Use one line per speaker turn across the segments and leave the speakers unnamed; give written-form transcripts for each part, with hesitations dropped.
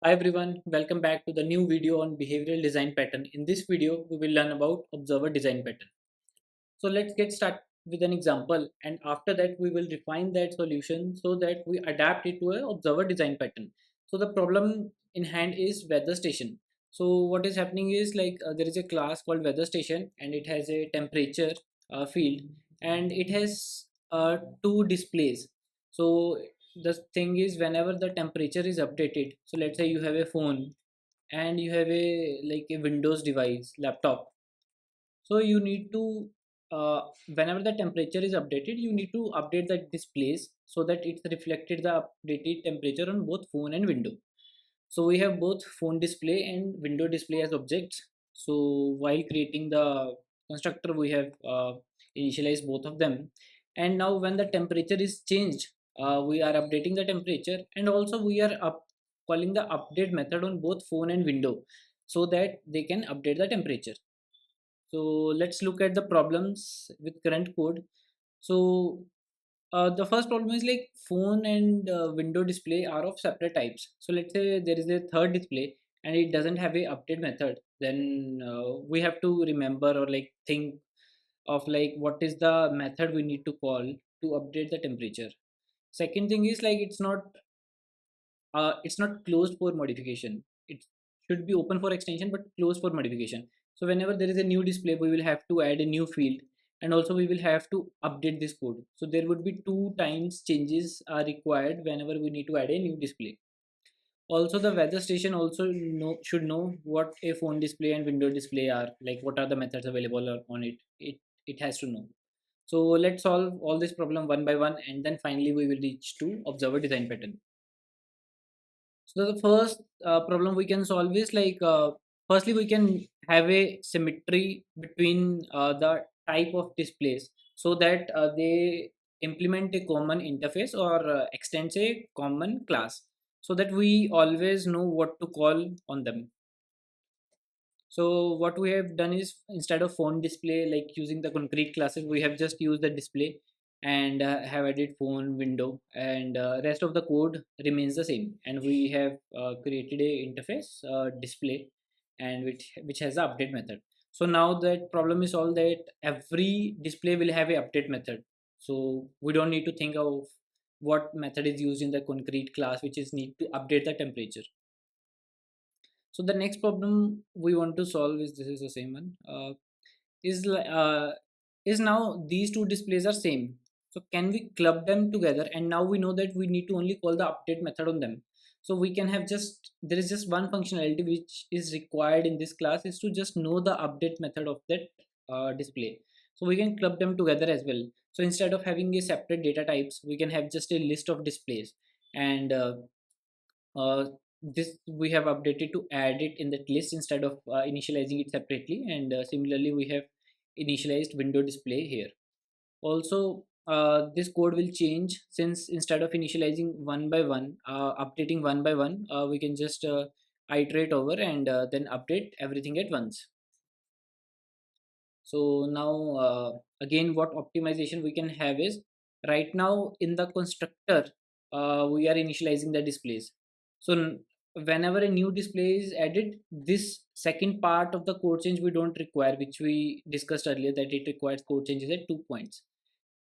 Hi everyone, welcome back to the new video on behavioral design pattern. In this video, we will learn about observer design pattern. So let's get started with an example, and after that we will refine that solution so that we adapt it to a observer design pattern. So the problem in hand is weather station. So what is happening is there is a class called weather station and it has a temperature field, and it has two displays. So the thing is, whenever the temperature is updated, so let's say you have a phone and you have a Windows device laptop, so you need to uh, whenever the temperature is updated, you need to update the displays so that it's reflected the updated temperature on both phone and window. So we have both phone display and window display as objects. So while creating the constructor, we have initialized both of them, and now when the temperature is changed, we are updating the temperature, and also we are calling the update method on both phone and window so that they can update the temperature. So let's look at the problems with current code. So the first problem is like phone and window display are of separate types. So let's say there is a third display and it doesn't have a update method. Then we have to remember or think of what is the method we need to call to update the temperature. Second thing is it's not closed for modification. It should be open for extension but closed for modification. So whenever there is a new display, we will have to add a new field, and also we will have to update this code. So there would be two times changes are required whenever we need to add a new display. Also the weather station also should know what a phone display and window display are, like what are the methods available on it has to know. So let's solve all this problem one by one, and then finally we will reach to observer design pattern. So the first problem we can solve is firstly we can have a symmetry between the type of displays so that they implement a common interface or extends a common class so that we always know what to call on them. So what we have done is, instead of phone display, like using the concrete classes, we have just used the display and have added phone window, and rest of the code remains the same. And we have created a interface display, and which has the update method. So now that problem is solved, that every display will have a update method. So we don't need to think of what method is used in the concrete class, which is need to update the temperature. So the next problem we want to solve is, this is the same one, is is now these two displays are same. So can we club them together? And now we know that we need to only call the update method on them. So we can have just, there is just one functionality which is required in this class, is to just know the update method of that display. So we can club them together as well. So instead of having a separate data types, we can have just a list of displays, and uh, this we have updated to add it in that list instead of initializing it separately, and similarly we have initialized window display here. Also this code will change, since instead of initializing one by one, updating one by one, we can just iterate over and then update everything at once. So now again, what optimization we can have is, right now in the constructor we are initializing the displays. So whenever a new display is added, this second part of the code change we don't require, which we discussed earlier, that it requires code changes at 2 points.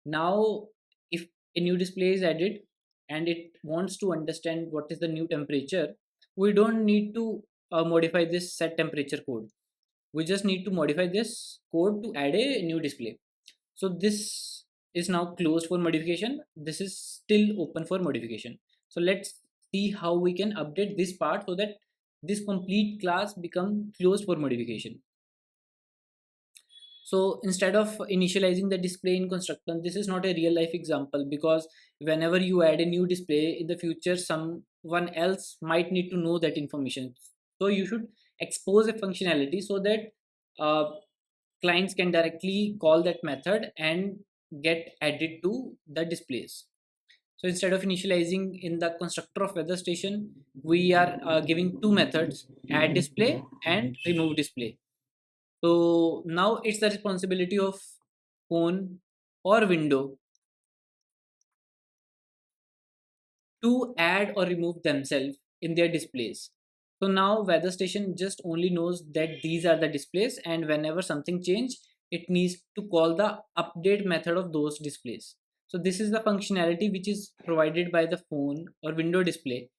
Now if a new display is added and it wants to understand what is the new temperature, we don't need to modify this set temperature code. We just need to modify this code to add a new display. So this is now closed for modification, this is still open for modification. So let's see how we can update this part so that this complete class become closed for modification. So instead of initializing the display in constructor, this is not a real life example, because whenever you add a new display in the future, someone else might need to know that information. So you should expose a functionality so that uh, clients can directly call that method and get added to the displays. So instead of initializing in the constructor of weather station, we are giving two methods: add display and remove display. So now it's the responsibility of phone or window to add or remove themselves in their displays. So now weather station just only knows that these are the displays, and whenever something change, it needs to call the update method of those displays. So this is the functionality which is provided by the phone or window display,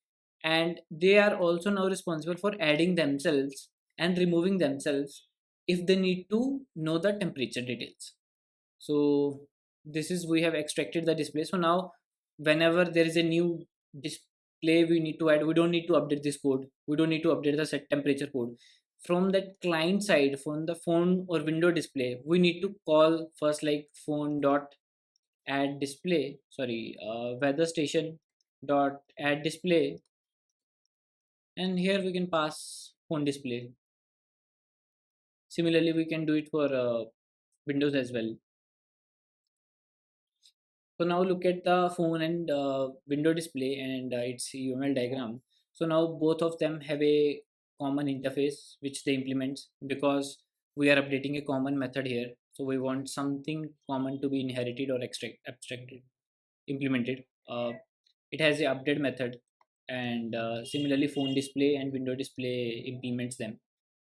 and they are also now responsible for adding themselves and removing themselves if they need to know the temperature details. So this is, we have extracted the display. So now whenever there is a new display we need to add, we don't need to update this code, we don't need to update the set temperature code from that client side, from the phone or window display. We need to call first like phone dot add display, sorry, weather station dot add display, and here we can pass phone display. Similarly we can do it for windows as well. So now look at the phone and window display and its UML diagram. So now both of them have a common interface which they implement, because we are updating a common method here. So we want something common to be inherited or abstracted, implemented. It has a update method, and similarly phone display and window display implements them.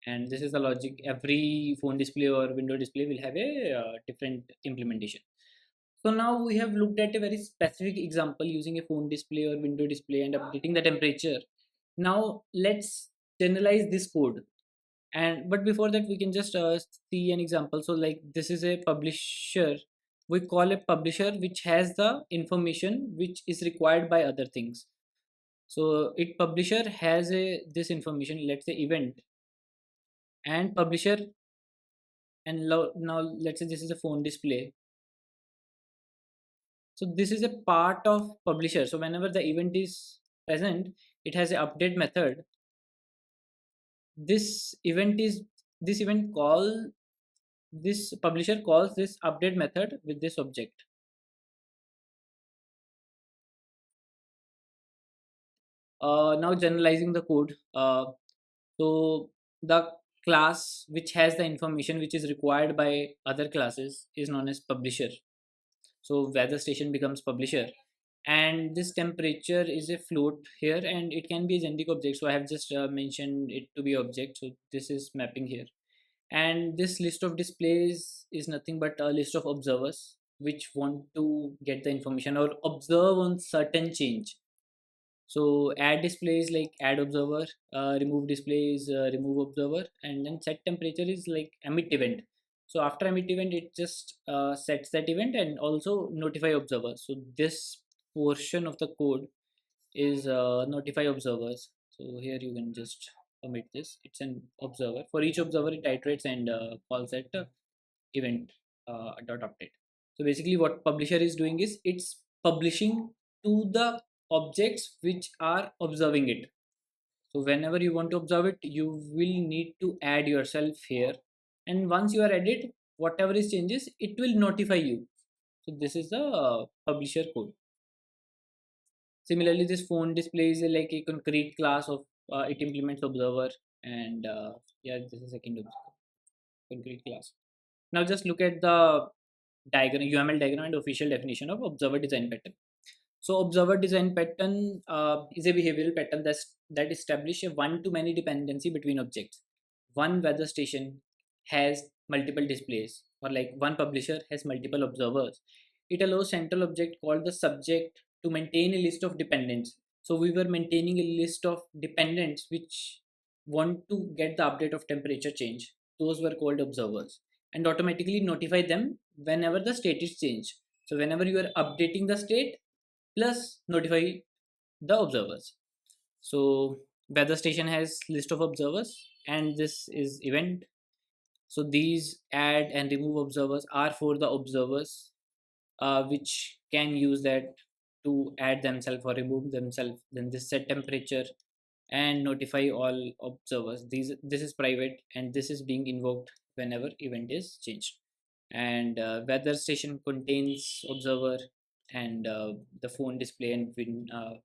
And this is the logic. Every phone display or window display will have a different implementation. So now we have looked at a very specific example using a phone display or window display and updating the temperature. Now let's generalize this code. And but before that, we can just see an example. So like this is a publisher. We call a publisher which has the information which is required by other things. So it publisher has a this information. Let's say event and publisher. And now let's say this is a phone display. So this is a part of publisher. So whenever the event is present, it has a update method. This event is, this event call, this publisher calls this update method with this object. Now generalizing the code. So the class which has the information which is required by other classes is known as publisher. So weather station becomes publisher, and this temperature is a float here, and it can be a generic object. So I have just mentioned it to be object. So this is mapping here, and this list of displays is nothing but a list of observers which want to get the information or observe on certain change. So add display is like add observer, remove display is remove observer, and then set temperature is like emit event. So after emit event, it just sets that event and also notify observer. So this portion of the code is notify observers. So here you can just omit this. It's an observer. For each observer, it iterates and calls that event dot update. So basically, what publisher is doing is it's publishing to the objects which are observing it. So whenever you want to observe it, you will need to add yourself here, and once you are added, whatever is changes, it will notify you. So this is the publisher code. Similarly, this phone display is like a concrete class of it implements observer, and yeah, this is second concrete class. Now just look at the diagram, UML diagram and official definition of observer design pattern. So observer design pattern is a behavioral pattern that establish a one-to-many dependency between objects. One weather station has multiple displays, or like one publisher has multiple observers. It allows central object called the subject to maintain a list of dependents. So we were maintaining a list of dependents which want to get the update of temperature change. Those were called observers, and automatically notify them whenever the state is changed. So whenever you are updating the state, plus notify the observers. So weather station has list of observers, and this is event. So these add and remove observers are for the observers which can use that to add themselves or remove themselves. Then this set temperature and notify all observers. This is private, and this is being invoked whenever event is changed. And weather station contains observer, and the phone display and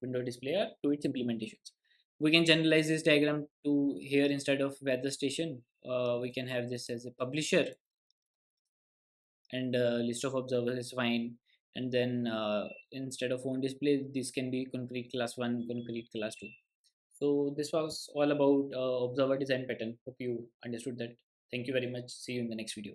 window display are to its implementations. We can generalize this diagram to here. Instead of weather station, we can have this as a publisher, and list of observers is fine. And then instead of phone display, this can be concrete class 1, concrete class 2. So this was all about observer design pattern. Hope you understood that. Thank you very much. See you in the next video.